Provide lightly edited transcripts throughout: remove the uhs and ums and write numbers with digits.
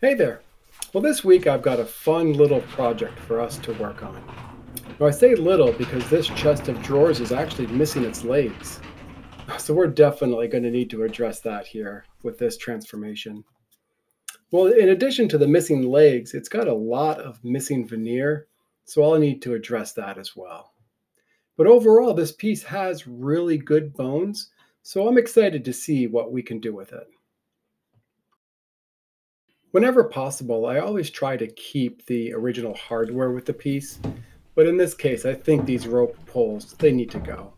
Hey there. Well, this week I've got a fun little project for us to work on. Now, I say little because this chest of drawers is actually missing its legs. So we're definitely going to need to address that here with this transformation. Well, in addition to the missing legs, it's got a lot of missing veneer, so I'll need to address that as well. But overall, this piece has really good bones, so I'm excited to see what we can do with it. Whenever possible, I always try to keep the original hardware with the piece, but in this case, I think these rope pulls, they need to go.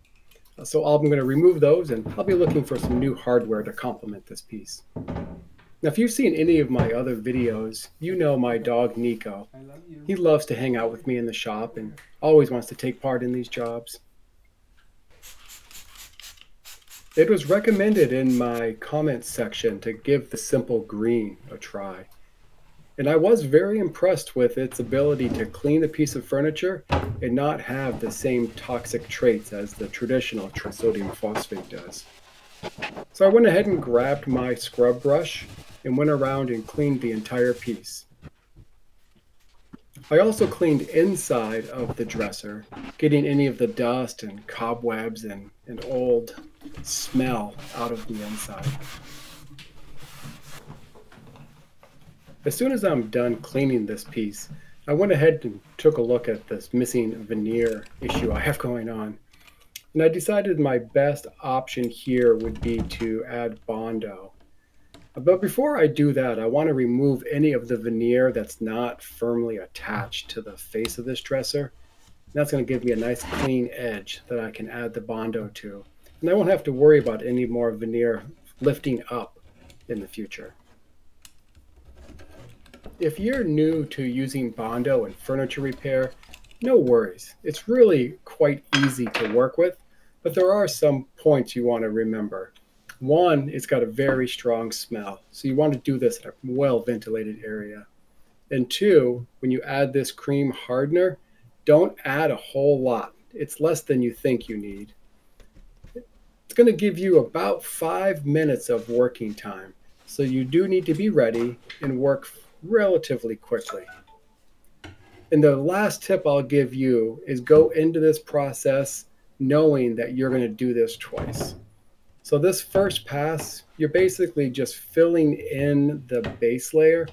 So I'm going to remove those and I'll be looking for some new hardware to complement this piece. Now, if you've seen any of my other videos, you know my dog Nico. He loves to hang out with me in the shop and always wants to take part in these jobs. It was recommended in my comments section to give the simple green a try. And I was very impressed with its ability to clean a piece of furniture and not have the same toxic traits as the traditional trisodium phosphate does. So I went ahead and grabbed my scrub brush and went around and cleaned the entire piece. I also cleaned inside of the dresser, getting any of the dust and cobwebs and old smell out of the inside. As soon as I'm done cleaning this piece, I went ahead and took a look at this missing veneer issue I have going on. And I decided my best option here would be to add Bondo. But before I do that, I want to remove any of the veneer that's not firmly attached to the face of this dresser. That's going to give me a nice clean edge that I can add the Bondo to. And I won't have to worry about any more veneer lifting up in the future. If you're new to using Bondo in furniture repair, no worries. It's really quite easy to work with, but there are some points you want to remember. One, it's got a very strong smell, so you want to do this in a well-ventilated area. And two, when you add this cream hardener, don't add a whole lot. It's less than you think you need. It's going to give you about 5 minutes of working time, so you do need to be ready and work relatively quickly. And the last tip I'll give you is go into this process knowing that you're going to do this twice. So this first pass, you're basically just filling in the base layer,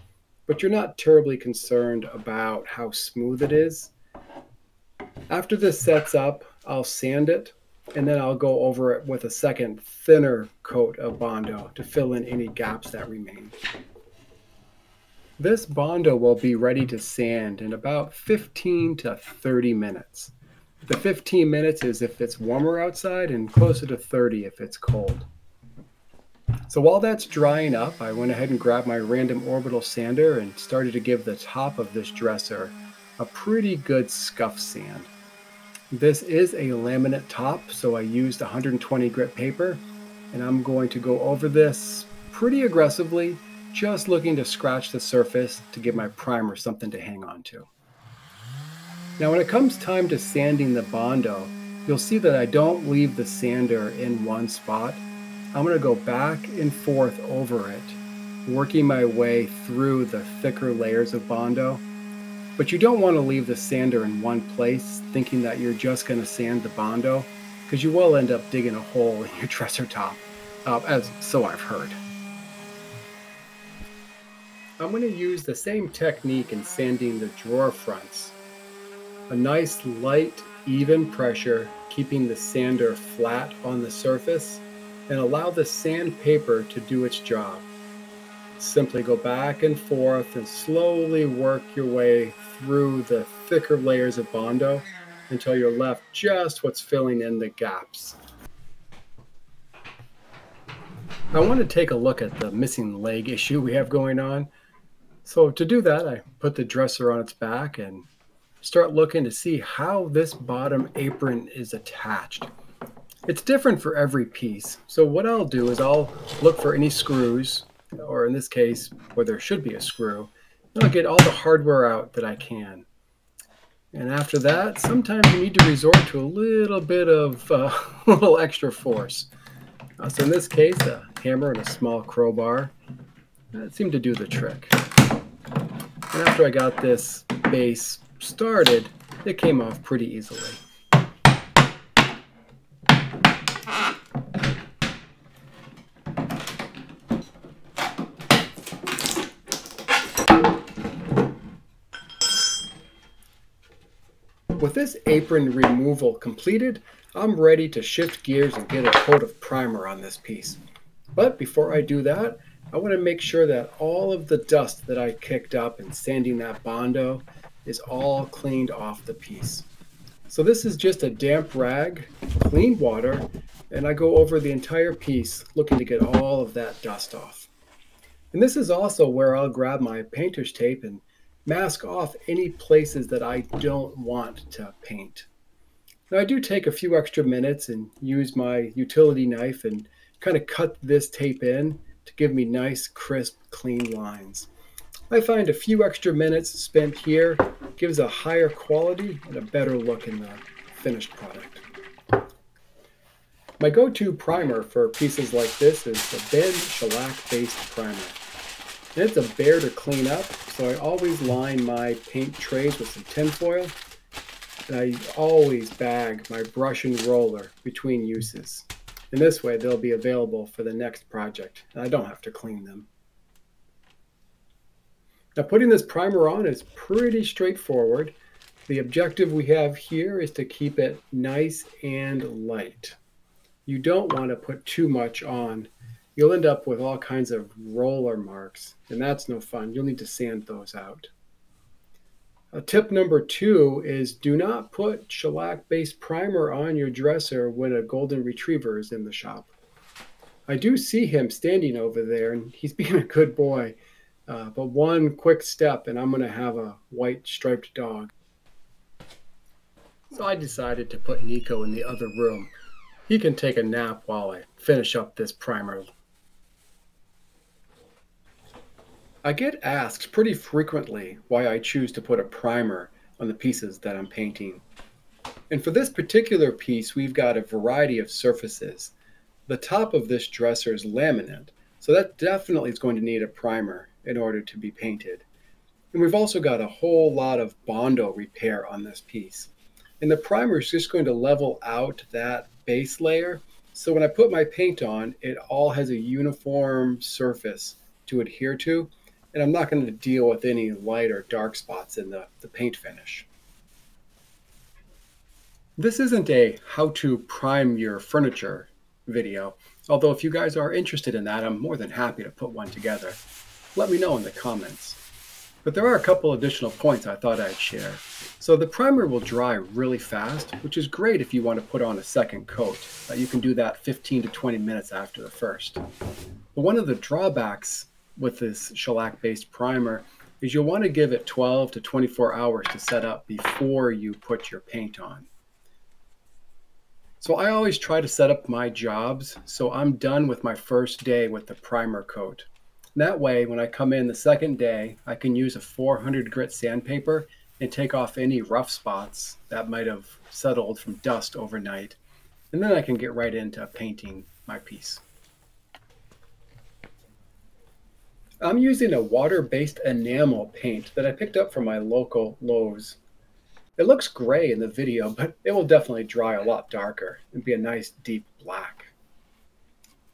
but you're not terribly concerned about how smooth it is. After this sets up, I'll sand it, and then I'll go over it with a second thinner coat of Bondo to fill in any gaps that remain. This Bondo will be ready to sand in about 15 to 30 minutes. The 15 minutes is if it's warmer outside and closer to 30 if it's cold. So while that's drying up, I went ahead and grabbed my random orbital sander and started to give the top of this dresser a pretty good scuff sand. This is a laminate top, so I used 120 grit paper, and I'm going to go over this pretty aggressively, just looking to scratch the surface to give my primer something to hang on to. Now when it comes time to sanding the Bondo, you'll see that I don't leave the sander in one spot. I'm going to go back and forth over it, working my way through the thicker layers of Bondo. But you don't want to leave the sander in one place thinking that you're just going to sand the Bondo, because you will end up digging a hole in your dresser top, so I've heard. I'm going to use the same technique in sanding the drawer fronts. A nice light, even pressure, keeping the sander flat on the surface, and allow the sandpaper to do its job. Simply go back and forth and slowly work your way through the thicker layers of Bondo until you're left just what's filling in the gaps. I want to take a look at the missing leg issue we have going on. So to do that, I put the dresser on its back and start looking to see how this bottom apron is attached. It's different for every piece. So what I'll do is I'll look for any screws, or in this case, where there should be a screw, and I'll get all the hardware out that I can. And after that, sometimes you need to resort to a little bit of a little extra force. So in this case, a hammer and a small crowbar, that seemed to do the trick. And after I got this base started, it came off pretty easily. With this apron removal completed, I'm ready to shift gears and get a coat of primer on this piece. But before I do that, I want to make sure that all of the dust that I kicked up in sanding that Bondo is all cleaned off the piece. So this is just a damp rag, clean water, and I go over the entire piece looking to get all of that dust off. And this is also where I'll grab my painter's tape and mask off any places that I don't want to paint. Now I do take a few extra minutes and use my utility knife and kind of cut this tape in to give me nice, crisp, clean lines. I find a few extra minutes spent here gives a higher quality and a better look in the finished product. My go-to primer for pieces like this is the Ben shellac-based primer. And it's a bear to clean up, so I always line my paint trays with some tin foil, and I always bag my brush and roller between uses. In this way, they'll be available for the next project, and I don't have to clean them. Now, putting this primer on is pretty straightforward. The objective we have here is to keep it nice and light. You don't want to put too much on. You'll end up with all kinds of roller marks, and that's no fun. You'll need to sand those out. Tip number 2 is do not put shellac-based primer on your dresser when a golden retriever is in the shop. I do see him standing over there, and he's being a good boy, but one quick step and I'm going to have a white striped dog. So I decided to put Nico in the other room. He can take a nap while I finish up this primer. I get asked pretty frequently why I choose to put a primer on the pieces that I'm painting. And for this particular piece, we've got a variety of surfaces. The top of this dresser is laminate, so that definitely is going to need a primer in order to be painted. And we've also got a whole lot of Bondo repair on this piece. And the primer is just going to level out that base layer. So when I put my paint on, it all has a uniform surface to adhere to. And I'm not going to deal with any light or dark spots in the paint finish. This isn't a how to prime your furniture video, although if you guys are interested in that, I'm more than happy to put one together. Let me know in the comments. But there are a couple additional points I thought I'd share. So the primer will dry really fast, which is great if you want to put on a second coat. You can do that 15 to 20 minutes after the first. But one of the drawbacks with this shellac-based primer is you'll want to give it 12 to 24 hours to set up before you put your paint on. So I always try to set up my jobs so I'm done with my first day with the primer coat. That way, when I come in the second day, I can use a 400 grit sandpaper and take off any rough spots that might have settled from dust overnight. And then I can get right into painting my piece. I'm using a water-based enamel paint that I picked up from my local Lowe's. It looks gray in the video, but it will definitely dry a lot darker and be a nice deep black.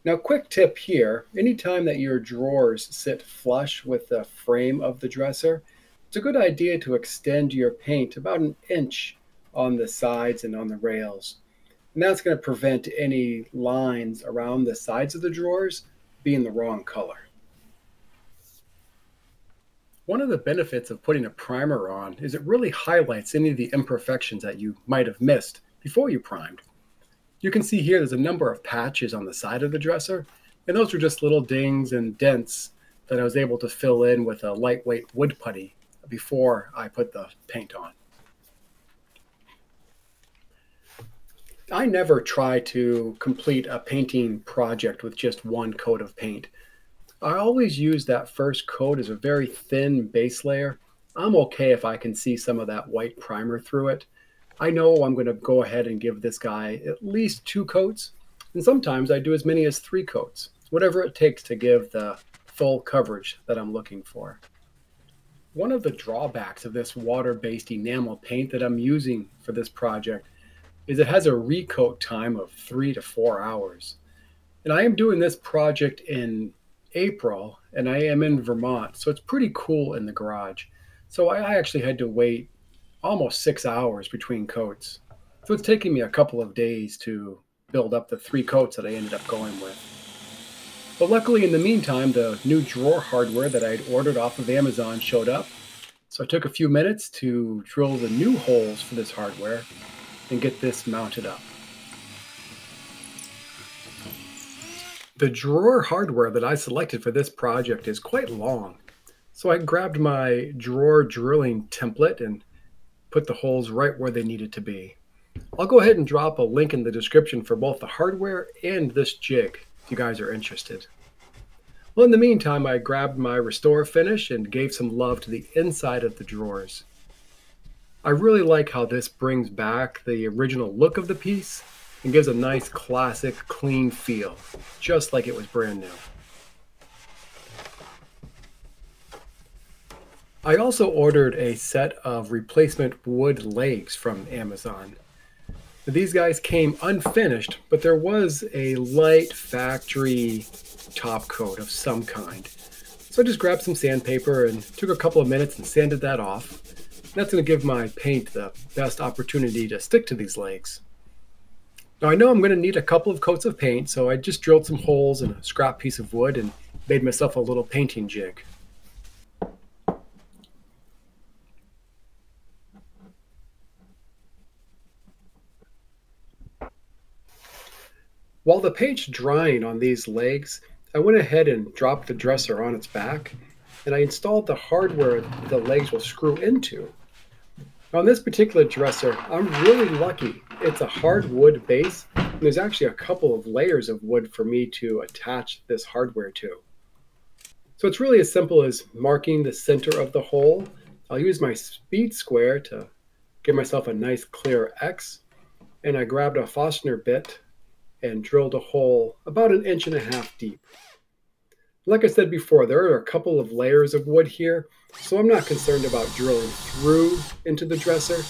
Now, quick tip here, anytime that your drawers sit flush with the frame of the dresser, it's a good idea to extend your paint about an inch on the sides and on the rails. And that's going to prevent any lines around the sides of the drawers being the wrong color. One of the benefits of putting a primer on is it really highlights any of the imperfections that you might have missed before you primed. You can see here there's a number of patches on the side of the dresser, and those are just little dings and dents that I was able to fill in with a lightweight wood putty before I put the paint on. I never try to complete a painting project with just one coat of paint. I always use that first coat as a very thin base layer. I'm okay if I can see some of that white primer through it. I know I'm going to go ahead and give this guy at least 2 coats, and sometimes I do as many as 3 coats, whatever it takes to give the full coverage that I'm looking for. One of the drawbacks of this water-based enamel paint that I'm using for this project is it has a recoat time of 3 to 4 hours. And I am doing this project in April, and I am in Vermont, so it's pretty cool in the garage. So I actually had to wait almost 6 hours between coats. So it's taking me a couple of days to build up the 3 coats that I ended up going with. But luckily, in the meantime, the new drawer hardware that I had ordered off of Amazon showed up. So I took a few minutes to drill the new holes for this hardware and get this mounted up. The drawer hardware that I selected for this project is quite long. So I grabbed my drawer drilling template and put the holes right where they needed to be. I'll go ahead and drop a link in the description for both the hardware and this jig if you guys are interested. Well, in the meantime, I grabbed my Restore finish and gave some love to the inside of the drawers. I really like how this brings back the original look of the piece and gives a nice classic clean feel, just like it was brand new. I also ordered a set of replacement wood legs from Amazon. These guys came unfinished, but there was a light factory top coat of some kind. So I just grabbed some sandpaper and took a couple of minutes and sanded that off. That's going to give my paint the best opportunity to stick to these legs. Now I know I'm going to need a couple of coats of paint, so I just drilled some holes in a scrap piece of wood and made myself a little painting jig. While the paint's drying on these legs, I went ahead and dropped the dresser on its back, and I installed the hardware the legs will screw into. Now, on this particular dresser, I'm really lucky. It's a hardwood base, and there's actually a couple of layers of wood for me to attach this hardware to. So it's really as simple as marking the center of the hole. I'll use my speed square to give myself a nice clear X, and I grabbed a Forstner bit and drilled a hole about 1.5 inches deep. Like I said before, there are a couple of layers of wood here, so I'm not concerned about drilling through into the dresser.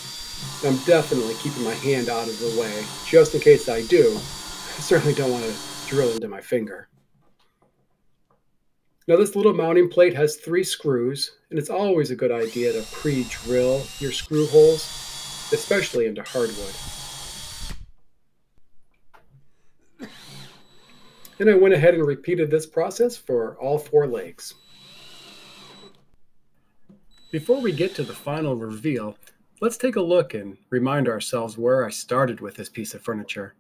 I'm definitely keeping my hand out of the way, just in case I do. I certainly don't want to drill into my finger. Now this little mounting plate has 3 screws, and it's always a good idea to pre-drill your screw holes, especially into hardwood. Then I went ahead and repeated this process for all 4 legs. Before we get to the final reveal, let's take a look and remind ourselves where I started with this piece of furniture.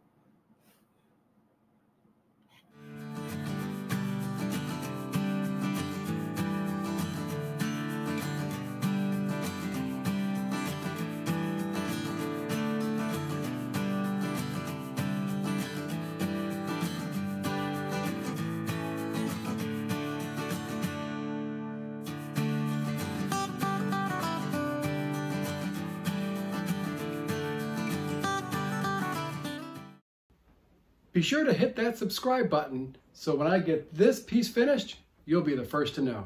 Be sure to hit that subscribe button so when I get this piece finished, you'll be the first to know.